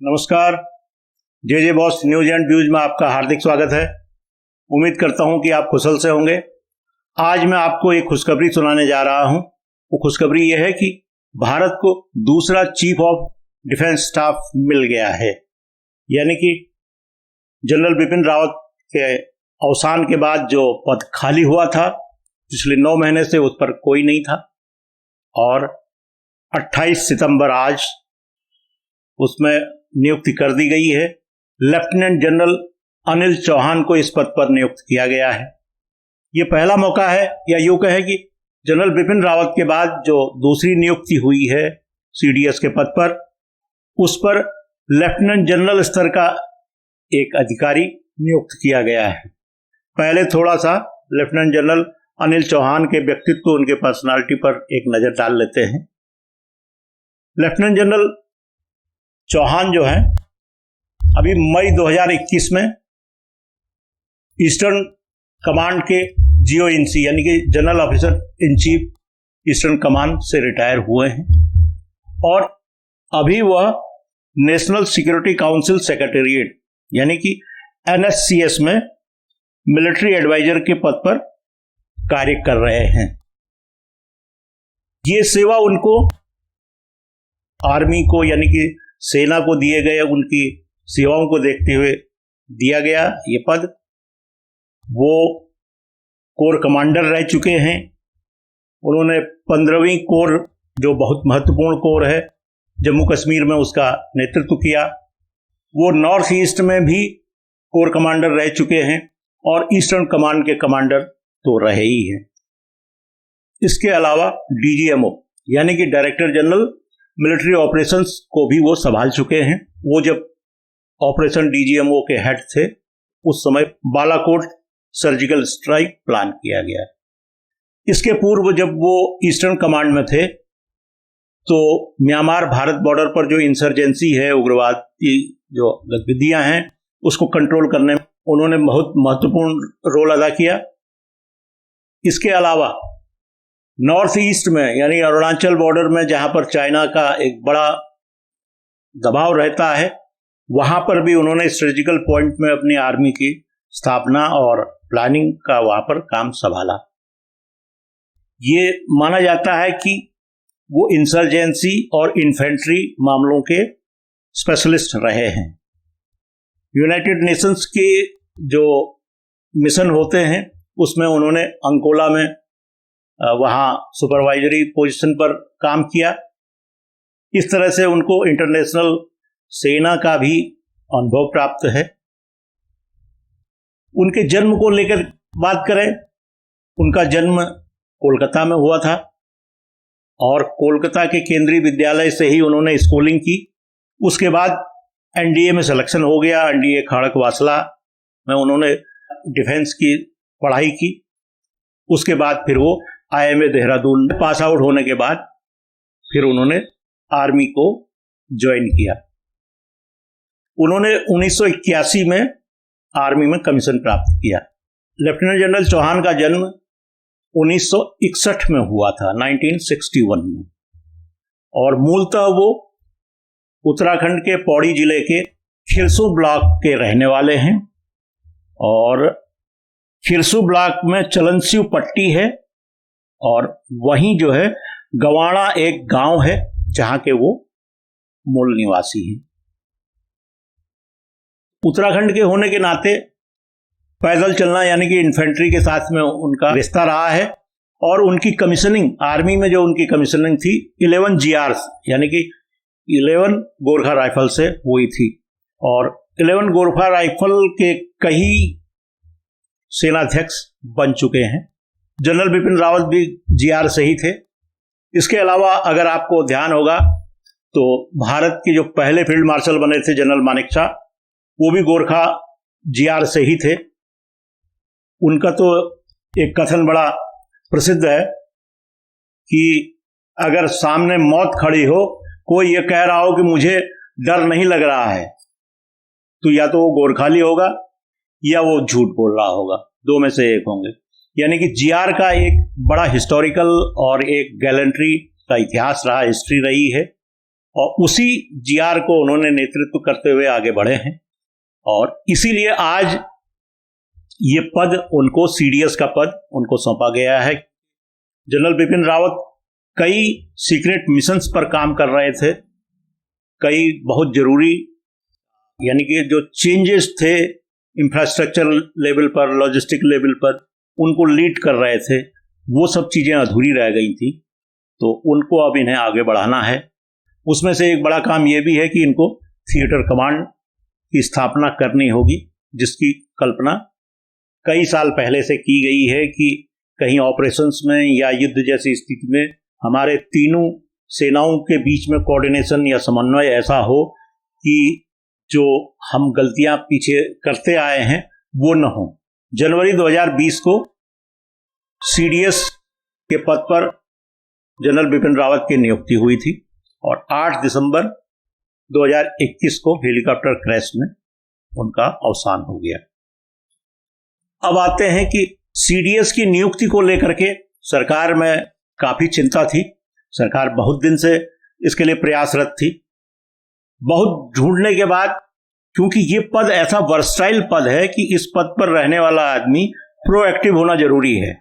नमस्कार। जे boss news and views में आपका हार्दिक स्वागत है। उम्मीद करता हूं कि आप कुशल से होंगे। आज मैं आपको एक खुशखबरी सुनाने जा रहा हूं। वो खुशखबरी यह है कि भारत को दूसरा चीफ ऑफ डिफेंस स्टाफ मिल गया है, यानी कि जनरल बिपिन रावत के अवसान के बाद जो पद खाली हुआ था पिछले 9 महीने से उस पर कोई नहीं था, और 28 सितंबर आज उसमें नियुक्ति कर दी गई है। लेफ्टिनेंट जनरल अनिल चौहान को इस पद पर नियुक्त किया गया है। ये पहला मौका है, या यूं कहें कि जनरल बिपिन रावत के बाद जो दूसरी नियुक्ति हुई है सीडीएस के पद पर, उस पर लेफ्टिनेंट जनरल स्तर का एक अधिकारी नियुक्त किया गया है। पहले थोड़ा सा लेफ्टिनेंट जनरल अनिल चौहान के व्यक्तित्व, उनके पर्सनालिटी पर एक नजर डाल लेते हैं। लेफ्टिनेंट जनरल चौहान जो है अभी मई 2021 में ईस्टर्न कमांड के जीओएनसी यानी कि general officer in chief eastern command से रिटायर हुए हैं, और अभी वह नेशनल सिक्योरिटी काउंसिल सेक्रेटेरिएट यानी कि एनएससीएस में मिलिट्री एडवाइजर के पद पर कार्य कर रहे हैं। ये सेवा उनको आर्मी को यानी कि सेना को दिए गए उनकी सेवाओं को देखते हुए दिया गया ये पद। वो कोर कमांडर रह चुके हैं। उन्होंने 15वीं कोर, जो बहुत महत्वपूर्ण कोर है, जम्मू कश्मीर में उसका नेतृत्व किया। वो नॉर्थ ईस्ट में भी कोर कमांडर रह चुके हैं, और ईस्टर्न कमांड के कमांडर तो रहे ही हैं। इसके अलावा डीजीएमओ यानी कि डायरेक्टर जनरल मिलिट्री ऑपरेशंस को भी वो संभाल चुके हैं। वो जब ऑपरेशन डीजीएमओ के हेड थे उस समय बालाकोट सर्जिकल स्ट्राइक प्लान किया गया। इसके पूर्व जब वो ईस्टर्न कमांड में थे तो म्यांमार भारत बॉर्डर पर जो इंसर्जेंसी है, उग्रवाद की जो गतिविधियां हैं, उसको कंट्रोल करने में उन्होंने बहुत महत्वपूर्ण रोल अदा किया। इसके अलावा नॉर्थ ईस्ट में यानी अरुणाचल बॉर्डर में, जहां पर चाइना का एक बड़ा दबाव रहता है, वहां पर भी उन्होंने स्ट्रेटेजिकल पॉइंट में अपनी आर्मी की स्थापना और प्लानिंग का वहां पर काम संभाला। ये माना जाता है कि वो इंसर्जेंसी और इन्फेंट्री मामलों के स्पेशलिस्ट रहे हैं। यूनाइटेड नेशंस के जो मिशन होते हैं उसमें उन्होंने अंकोला में वहाँ सुपरवाइजरी पोजीशन पर काम किया। इस तरह से उनको इंटरनेशनल सेना का भी अनुभव प्राप्त है। उनके जन्म को लेकर बात करें, उनका जन्म कोलकाता में हुआ था, और कोलकाता के केंद्रीय विद्यालय से ही उन्होंने स्कूलिंग की। उसके बाद एनडीए में सिलेक्शन हो गया। एनडीए खड़कवासला में उन्होंने डिफेंस की पढ़ाई की। उसके बाद फिर वो आईएमए देहरादून में पास आउट होने के बाद फिर उन्होंने आर्मी को ज्वाइन किया। उन्होंने 1981 में आर्मी में कमीशन प्राप्त किया। लेफ्टिनेंट जनरल चौहान का जन्म 1961 में हुआ था, 1961 में, और मूलतः वो उत्तराखंड के पौड़ी जिले के खिरसू ब्लॉक के रहने वाले हैं। और खिरसू ब्लॉक में चलनसिव पट्टी है, और वहीं जो है गवाड़ा एक गांव है जहां के वो मूल निवासी हैं। उत्तराखंड के होने के नाते पैदल चलना यानी कि इन्फेंट्री के साथ में उनका रिश्ता रहा है, और उनकी कमीशनिंग आर्मी में जो उनकी कमीशनिंग थी 11 GRs यानी कि 11 गोरखा राइफल से हुई थी। और 11 गोरखा राइफल के कई सेनाध्यक्ष बन चुके हैं। जनरल बिपिन रावत भी जीआर से ही थे। इसके अलावा अगर आपको ध्यान होगा तो भारत के जो पहले फील्ड मार्शल बने थे जनरल मानेकशॉ, वो भी गोरखा जीआर से ही थे। उनका तो एक कथन बड़ा प्रसिद्ध है कि अगर सामने मौत खड़ी हो, कोई ये कह रहा हो कि मुझे डर नहीं लग रहा है, तो या तो वो गोरखाली होगा या वो झूठ बोल रहा होगा, दो में से एक होंगे। यानी कि जीआर का एक बड़ा हिस्टोरिकल और एक गैलेंट्री का इतिहास रहा, हिस्ट्री रही है। और उसी जीआर को उन्होंने नेतृत्व करते हुए आगे बढ़े हैं और इसीलिए आज ये पद उनको, सीडीएस का पद उनको सौंपा गया है। जनरल बिपिन रावत कई सीक्रेट मिशंस पर काम कर रहे थे, कई बहुत जरूरी यानी कि जो चेंजेस थे इंफ्रास्ट्रक्चर लेवल पर, लॉजिस्टिक लेवल पर, उनको लीड कर रहे थे। वो सब चीज़ें अधूरी रह गई थी, तो उनको अब इन्हें आगे बढ़ाना है। उसमें से एक बड़ा काम ये भी है कि इनको थिएटर कमांड की स्थापना करनी होगी, जिसकी कल्पना कई साल पहले से की गई है कि कहीं ऑपरेशंस में या युद्ध जैसी स्थिति में हमारे तीनों सेनाओं के बीच में कोऑर्डिनेशन या समन्वय ऐसा हो कि जो हम गलतियां पीछे करते आए हैं वो न हो। जनवरी 2020 को सीडीएस के पद पर जनरल बिपिन रावत की नियुक्ति हुई थी और 8 दिसंबर 2021 को हेलीकॉप्टर क्रैश में उनका अवसान हो गया। अब आते हैं कि सीडीएस की नियुक्ति को लेकर के सरकार में काफी चिंता थी। सरकार बहुत दिन से इसके लिए प्रयासरत थी। बहुत ढूंढने के बाद, क्योंकि ये पद ऐसा वर्सटाइल पद है कि इस पद पर रहने वाला आदमी प्रोएक्टिव होना जरूरी है।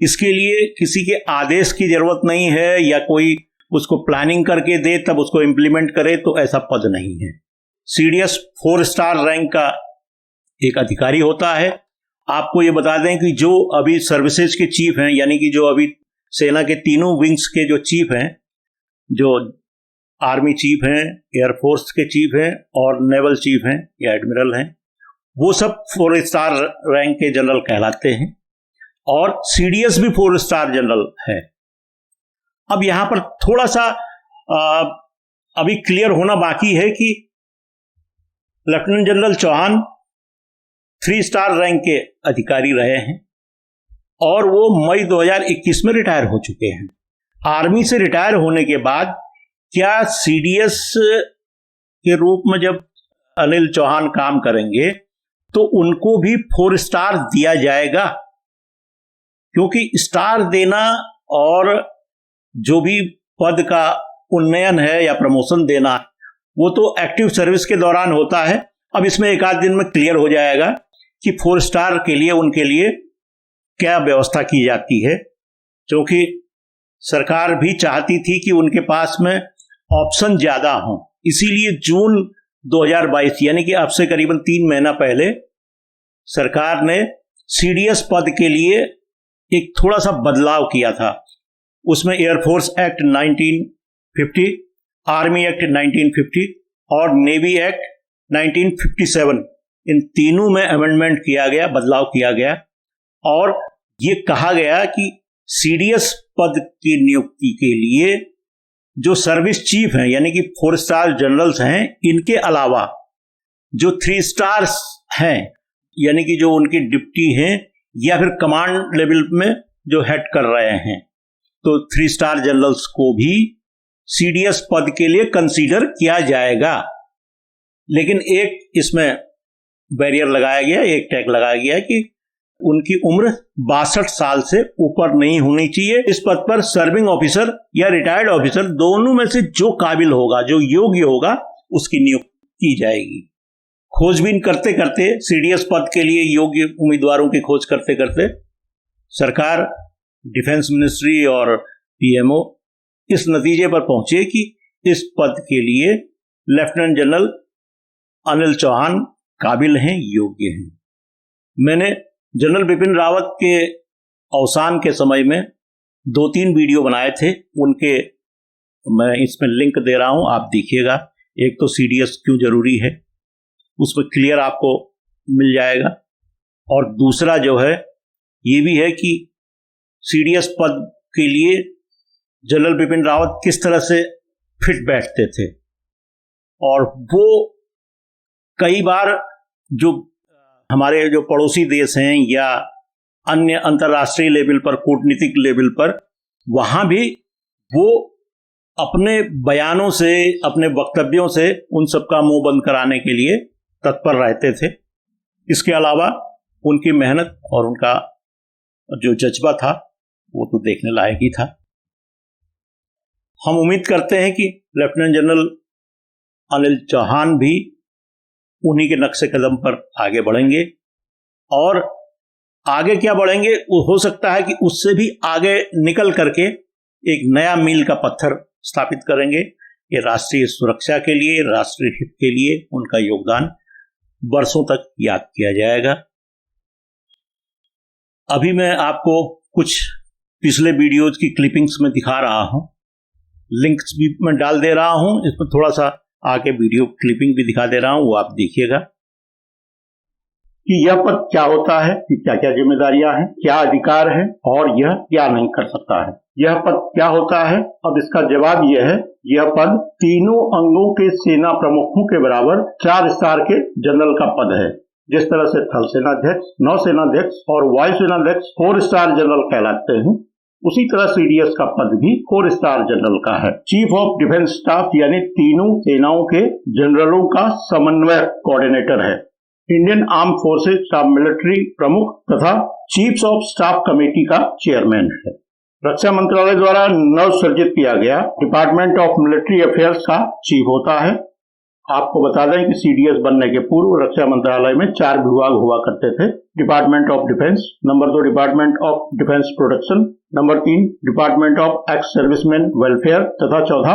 इसके लिए किसी के आदेश की जरूरत नहीं है या कोई उसको प्लानिंग करके दे तब उसको इम्प्लीमेंट करे, तो ऐसा पद नहीं है। सीडीएस 4 स्टार रैंक का एक अधिकारी होता है। आपको ये बता दें कि जो अभी सर्विसेज के चीफ हैं, यानी कि जो अभी सेना के तीनों विंग्स के जो चीफ हैं, जो आर्मी चीफ हैं, एयरफोर्स के चीफ हैं और नेवल चीफ हैं या एडमिरल हैं, वो सब 4 स्टार रैंक के जनरल कहलाते हैं और सीडीएस भी 4 स्टार जनरल है। अब यहां पर थोड़ा सा अभी क्लियर होना बाकी है कि lieutenant general Chauhan 3 star rank के अधिकारी रहे हैं और वो मई 2021 में रिटायर हो चुके हैं। आर्मी से रिटायर होने के बाद क्या सीडीएस के रूप में जब अनिल चौहान काम करेंगे तो उनको भी 4 स्टार दिया जाएगा? क्योंकि स्टार देना और जो भी पद का उन्नयन है या प्रमोशन देना, वो तो एक्टिव सर्विस के दौरान होता है। अब इसमें एक आध दिन में क्लियर हो जाएगा कि 4 स्टार के लिए उनके लिए क्या व्यवस्था की जाती है, क्योंकि सरकार भी चाहती थी कि उनके पास में ऑप्शन ज्यादा हों। इसीलिए जून 2022 यानी कि अब से करीबन 3 महीना पहले सरकार ने सीडीएस पद के लिए एक थोड़ा सा बदलाव किया था। उसमें एयरफोर्स एक्ट 1950, आर्मी एक्ट 1950 और नेवी एक्ट 1957, इन तीनों में अमेंडमेंट किया गया, बदलाव किया गया और ये कहा गया कि सीडीएस पद की नियुक्ति के लिए जो सर्विस चीफ हैं यानी कि 4 स्टार जनरल्स हैं, इनके अलावा जो 3 स्टार्स हैं यानी कि जो उनके डिप्टी हैं या फिर कमांड लेवल में जो हेड कर रहे हैं, तो 3 स्टार जनरल्स को भी सीडीएस पद के लिए कंसीडर किया जाएगा। लेकिन एक इसमें बैरियर लगाया गया, एक टैग लगाया गया कि उनकी उम्र 62 साल से ऊपर नहीं होनी चाहिए। इस पद पर सर्विंग ऑफिसर या रिटायर्ड ऑफिसर दोनों में से जो काबिल होगा, जो योग्य होगा, उसकी नियुक्ति की जाएगी। खोजबीन करते करते, सीडीएस पद के लिए योग्य उम्मीदवारों की खोज करते करते सरकार, डिफेंस मिनिस्ट्री और पीएमओ इस नतीजे पर पहुंचे कि इस पद के लिए लेफ्टिनेंट जनरल अनिल चौहान काबिल हैं, योग्य हैं। मैंने जनरल बिपिन रावत के अवसान के समय में 2-3 वीडियो बनाए थे, उनके मैं इसमें लिंक दे रहा हूं, आप देखिएगा। एक तो सीडीएस क्यों जरूरी है, उसमें क्लियर आपको मिल जाएगा, और दूसरा जो है ये भी है कि सीडीएस पद के लिए जनरल बिपिन रावत किस तरह से फिट बैठते थे। और वो कई बार जो हमारे जो पड़ोसी देश हैं या अन्य अंतर्राष्ट्रीय लेवल पर, कूटनीतिक लेवल पर, वहां भी वो अपने बयानों से, अपने वक्तव्यों से उन सबका मुंह बंद कराने के लिए तत्पर रहते थे। इसके अलावा उनकी मेहनत और उनका जो जज्बा था वो तो देखने लायक ही था। हम उम्मीद करते हैं कि लेफ्टिनेंट जनरल अनिल चौहान भी उन्हीं के नक्शे कदम पर आगे बढ़ेंगे, और आगे क्या बढ़ेंगे, वो हो सकता है कि उससे भी आगे निकल करके एक नया मील का पत्थर स्थापित करेंगे। ये राष्ट्रीय सुरक्षा के लिए, राष्ट्रीय हित के लिए उनका योगदान वर्षों तक याद किया जाएगा। अभी मैं आपको कुछ पिछले वीडियोज की क्लिपिंग्स में दिखा रहा हूं, लिंक्स भी मैं डाल दे रहा हूं, इसमें थोड़ा सा आके वीडियो क्लिपिंग भी दिखा दे रहा हूं, वो आप देखिएगा कि यह पद क्या होता है, कि क्या क्या जिम्मेदारियां हैं, क्या अधिकार है और यह क्या नहीं कर सकता है। यह पद क्या होता है, अब इसका जवाब यह है, यह पद तीनों अंगों के सेना प्रमुखों के बराबर 4 स्टार के जनरल का पद है। जिस तरह से थल सेनाध्यक्ष, नौसेनाध्यक्ष और वायुसेनाध्यक्ष 4 स्टार जनरल कहलाते हैं, उसी तरह सीडीएस का पद भी 4 स्टार जनरल का है। चीफ ऑफ डिफेंस स्टाफ यानी तीनों सेनाओं के जनरलों का समन्वय कोऑर्डिनेटर है। इंडियन आर्म फोर्सेज का मिलिट्री प्रमुख तथा चीफ्स ऑफ स्टाफ कमेटी का चेयरमैन है। रक्षा मंत्रालय द्वारा नवसर्जित किया गया डिपार्टमेंट ऑफ मिलिट्री अफेयर्स का चीफ होता है। आपको बता दें कि सीडीएस बनने के पूर्व रक्षा मंत्रालय में 4 विभाग हुआ करते थे। Department of defence, number 2 department of defence production, number 3 department of ex serviceman welfare तथा चौथा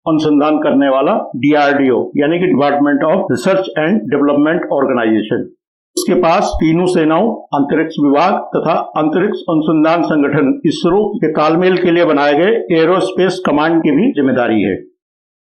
अनुसंधान करने वाला डीआरडीओ यानी कि department of research and development organisation. इसके पास तीनों सेनाओं, अंतरिक्ष विभाग तथा अंतरिक्ष अनुसंधान संगठन इसरो के तालमेल के लिए बनाए गए एरोस्पेस कमांड की भी जिम्मेदारी है।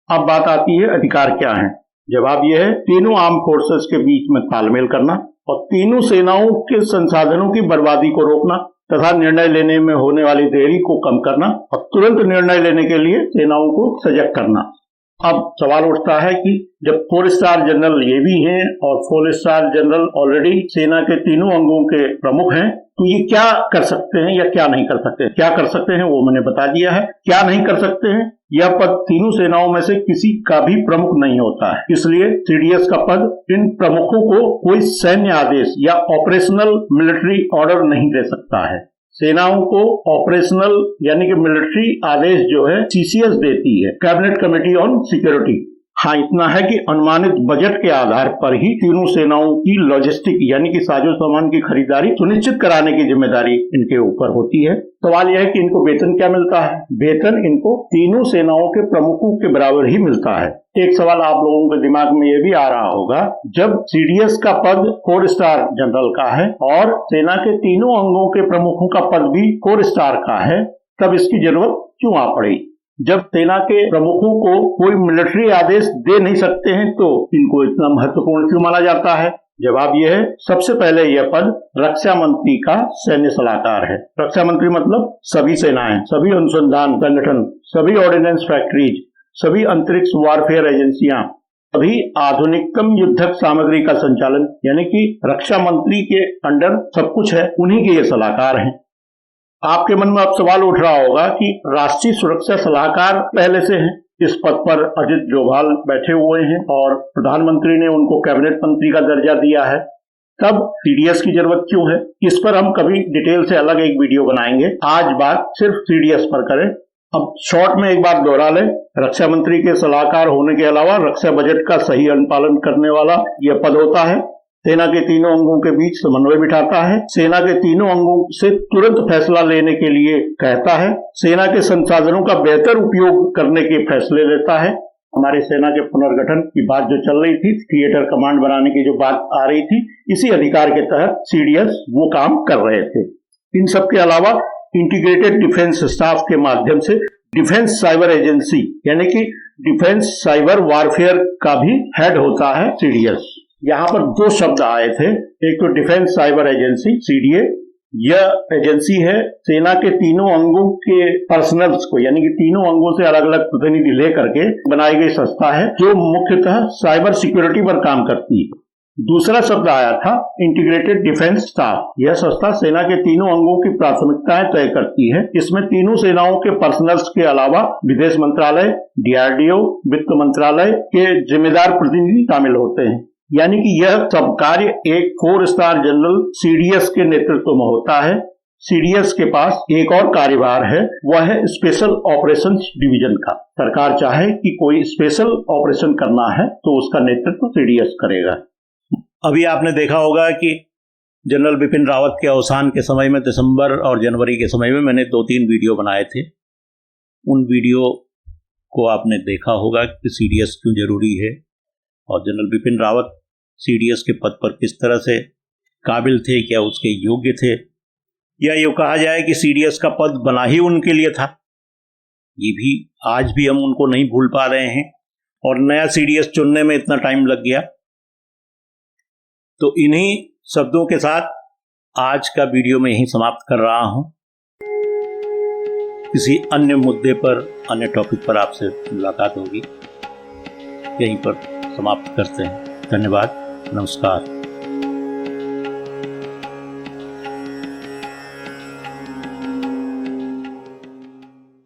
अब बात आती है अधिकार क्या है। जवाब यह है, तीनों आर्म फोर्सेस के बीच में तालमेल करना और तीनों सेनाओं के संसाधनों की बर्बादी को रोकना तथा निर्णय लेने में होने वाली देरी को कम करना और तुरंत निर्णय लेने के लिए सेनाओं को सजग करना। अब सवाल उठता है कि जब 4 स्टार जनरल ये भी हैं और 4 स्टार जनरल ऑलरेडी सेना के तीनों अंगों के प्रमुख हैं, तो ये क्या कर सकते हैं या क्या नहीं कर सकते। क्या कर सकते हैं वो मैंने बता दिया है। क्या नहीं कर सकते हैं, यह पद तीनों सेनाओं में से किसी का भी प्रमुख नहीं होता है। इसलिए सीडीएस का पद इन प्रमुखों को कोई सैन्य आदेश या ऑपरेशनल मिलिट्री ऑर्डर नहीं दे सकता है। सेनाओं को ऑपरेशनल यानी कि मिलिट्री आदेश जो है सीसीएस देती है, कैबिनेट कमेटी ऑन सिक्योरिटी। हाँ, इतना है कि अनुमानित बजट के आधार पर ही तीनों सेनाओं की लॉजिस्टिक यानी कि साजो सामान की खरीदारी सुनिश्चित कराने की जिम्मेदारी इनके ऊपर होती है। सवाल यह है कि इनको वेतन क्या मिलता है। वेतन इनको तीनों सेनाओं के प्रमुखों के बराबर ही मिलता है। एक सवाल आप लोगों के दिमाग में यह भी आ रहा होगा, जब सीडीएस का पद 4 स्टार जनरल का है और सेना के तीनों अंगों के प्रमुखों का पद भी 4 स्टार का है, तब इसकी जरूरत क्यों आ पड़ी। जब सेना के प्रमुखों को कोई मिलिट्री आदेश दे नहीं सकते हैं तो इनको इतना महत्वपूर्ण क्यों माना जाता है। जवाब यह है, सबसे पहले यह पद रक्षा मंत्री का सैन्य सलाहकार है। रक्षा मंत्री मतलब सभी सेनाएं, सभी अनुसंधान संगठन, सभी ऑर्डिनेंस फैक्ट्रीज, सभी अंतरिक्ष वारफेयर एजेंसियां, सभी आधुनिकतम युद्धक सामग्री का संचालन यानी कि रक्षा मंत्री के अंडर सब कुछ है, उन्हीं के ये सलाहकार हैं। आपके मन में अब सवाल उठ रहा होगा कि राष्ट्रीय सुरक्षा सलाहकार पहले से हैं, इस पद पर अजित डोभाल बैठे हुए हैं और प्रधानमंत्री ने उनको कैबिनेट मंत्री का दर्जा दिया है, तब सीडीएस की जरूरत क्यों है। इस पर हम कभी डिटेल से अलग एक वीडियो बनाएंगे। आज बात सिर्फ सीडीएस पर करें। अब शॉर्ट में एक बात दोहरा लें, रक्षा मंत्री के सलाहकार होने के अलावा रक्षा बजट का सही अनुपालन करने वाला यह पद होता है। सेना के तीनों अंगों के बीच समन्वय बिठाता है, सेना के तीनों अंगों से तुरंत फैसला लेने के लिए कहता है, सेना के संसाधनों का बेहतर उपयोग करने के फैसले लेता है। हमारी सेना के पुनर्गठन की बात जो चल रही थी, थिएटर कमांड बनाने की जो बात आ रही थी, इसी अधिकार के तहत सीडीएस वो काम कर रहे थे। इन सब के अलावा इंटीग्रेटेड डिफेंस स्टाफ के माध्यम से डिफेंस साइबर एजेंसी यानी कि डिफेंस साइबर वारफेयर का भी हेड होता है सीडीएस। यहाँ पर 2 शब्द आए थे, एक तो डिफेंस साइबर एजेंसी सीडीए, यह एजेंसी है सेना के तीनों अंगों के पर्सनल्स को यानी कि तीनों अंगों से अलग अलग प्रतिनिधि लेकर के बनाई गई संस्था है जो मुख्यतः साइबर सिक्योरिटी पर काम करती है। दूसरा शब्द आया था इंटीग्रेटेड डिफेंस स्टाफ, यह संस्था सेना के तीनों अंगों की प्राथमिकताएं तय करती है। इसमें तीनों सेनाओं के पर्सनल्स के अलावा विदेश मंत्रालय, डीआरडीओ, वित्त मंत्रालय के जिम्मेदार प्रतिनिधि शामिल होते हैं। यानी कि यह सब कार्य एक 4 स्टार जनरल सीडीएस के नेतृत्व में होता है। सीडीएस के पास एक और कार्यभार है, वह है स्पेशल ऑपरेशंस डिवीजन का। सरकार चाहे कि कोई स्पेशल ऑपरेशन करना है तो उसका नेतृत्व सीडीएस करेगा। अभी आपने देखा होगा कि जनरल बिपिन रावत के अवसान के समय में दिसंबर और जनवरी के समय में मैंने 2-3 वीडियो बनाए थे। उन वीडियो को आपने देखा होगा कि सीडीएस क्यों जरूरी है और जनरल बिपिन रावत सीडीएस के पद पर किस तरह से काबिल थे, क्या उसके योग्य थे, या ये कहा जाए कि सीडीएस का पद बना ही उनके लिए था। ये भी आज भी हम उनको नहीं भूल पा रहे हैं और नया सीडीएस चुनने में इतना टाइम लग गया। तो इन्हीं शब्दों के साथ आज का वीडियो में यहीं समाप्त कर रहा हूं। किसी अन्य मुद्दे पर, अन्य टॉपिक पर आपसे मुलाकात होगी। यहीं पर समाप्त करते हैं। धन्यवाद, नमस्कार।